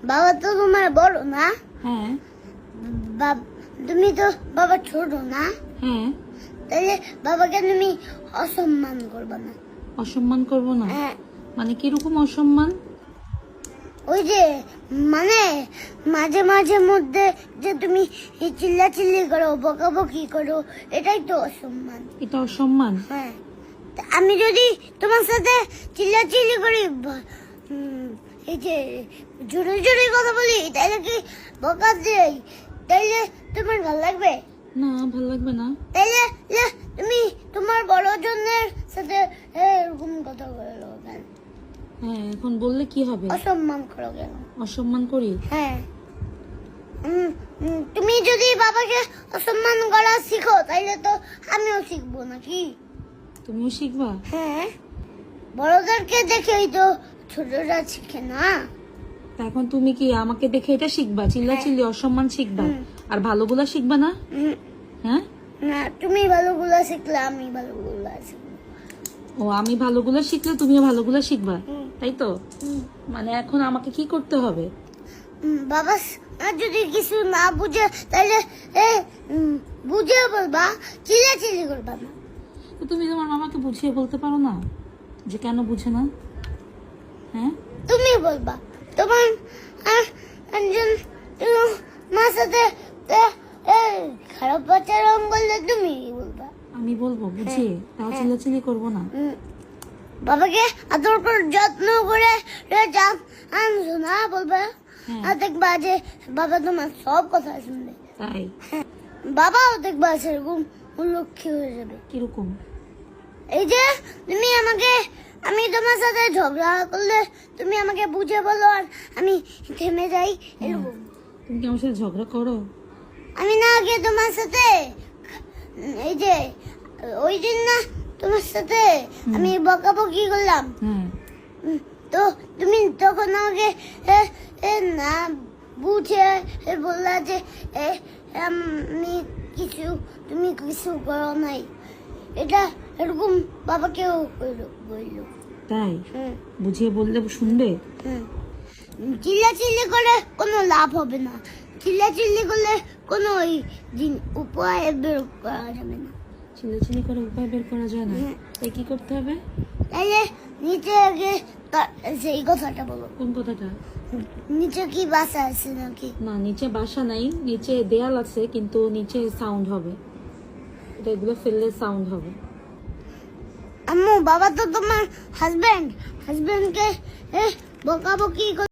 বাবা তো তোমার বড় না? হ্যাঁ। তুমি তো বাবা ছোট না? হ্যাঁ। তাহলে বাবাকে তুমি অসম্মান করবে না? অসম্মান করব না? হ্যাঁ। মানে কিরকম অসম্মান? ওই যে মানে মাঝে মাঝে মধ্যে যে তুমি চিল্লাচিল্লি করো, বকাবকি করো, এটাই তো অসম্মান। এটা অসম্মান? হ্যাঁ। তা আমি যদি তোমার সাথে চিল্লাচিল্লি করি, এই যে জোরে জোরে কথা বলি, তাইলে কি বকা দেই, তাইলে তোমার ভালো লাগবে? না, ভালো লাগবে না। তাইলে তুমি তোমার বড়জনের সাথে এরকম কথা বলো কেন? হ্যাঁ, এখন বললে কি হবে? অসম্মান করো কেন? অসম্মান করি? হ্যাঁ। তুমি যদি বাবাকে অসম্মান করা শিখো, তাইলে তো আমিও শিখবো নাকি? তুমিও শিখবা? হ্যাঁ, বড়দেরকে দেখেই তো ছোটরা শিখে না? তা এখন তুমি কি আমাকে দেখে এটা শিখবা? চিল্লাচিল্লি অসম্মান শিখবা? আর ভালোগুলা শিখবা না? হ্যাঁ। না, তুমি ভালোগুলো শিখলে আমি ভালোগুলো শিখবো। ও, আমি ভালোগুলা শিখলে তুমিও ভালোগুলা শিখবা, তাই তো? মানে এখন আমাকে কি করতে হবে? বাবা যদি কিছু না বুঝে, তাহলে বুঝে বলবা, চিল্লাচিল্লি করবা না। তো তুমি তোমার মামাকে বুঝিয়ে বলতে পারো না যে কেন বুঝে না? হ্যাঁ, তুমি বলবা। তোমার একজন মার সাথে খারাপ আচরণ করলে তুমি বলবা। আমি বলবো বুঝিয়ে, তাও চিল্লাচিল্লি করবো না। বাবাকে আদর করে যত্ন করে যান আনছো না বলবা, আর দেখবা যে বাবা তোমার সব কথা শুনবে। তাই? বাবাও দেখবা সেরকম লক্ষ্মী হয়ে যাবে। কিরকম? এই যে আমি তোমার সাথে ঝগড়া করলে তুমি আমাকে বুঝে বলো, আর আমি থেমে যাই, এরকম। তুমি কি আমার সাথে ঝগড়া করো? আমি না আগে তোমার সাথে এই যে ওই দিন না তোমার সাথে আমি বকাবকি করলাম, তো তুমি তখন আমাকে না বুঝে বললা যে আমি তুমি কিছু করো নাই। এটা এরকম বাবাকেও বললো। তাই? বুঝিয়ে বললে শুনবে? চিল্লাচিল্লি করে কোনো লাভ হবে না। চিল্লাচিল্লি করলে কোনো উপায় বের করা যাবে না। চিল্লাচিল্লি করে উপায় বের করা যায় না? তাই কি করতে হবে? তাইলে নিচে আগে সেই কথাটা বলো। কোন কথাটা? নিচে কি বাসা আছে নাকি? না, নিচে বাসা নাই, নিচে দেয়াল আছে, কিন্তু নিচে সাউন্ড হবে। এটা এগুলো ফেললে সাউন্ড হবে। আম্মু, বাবা তো তোমার হাজবেন্ডকে বকাবকি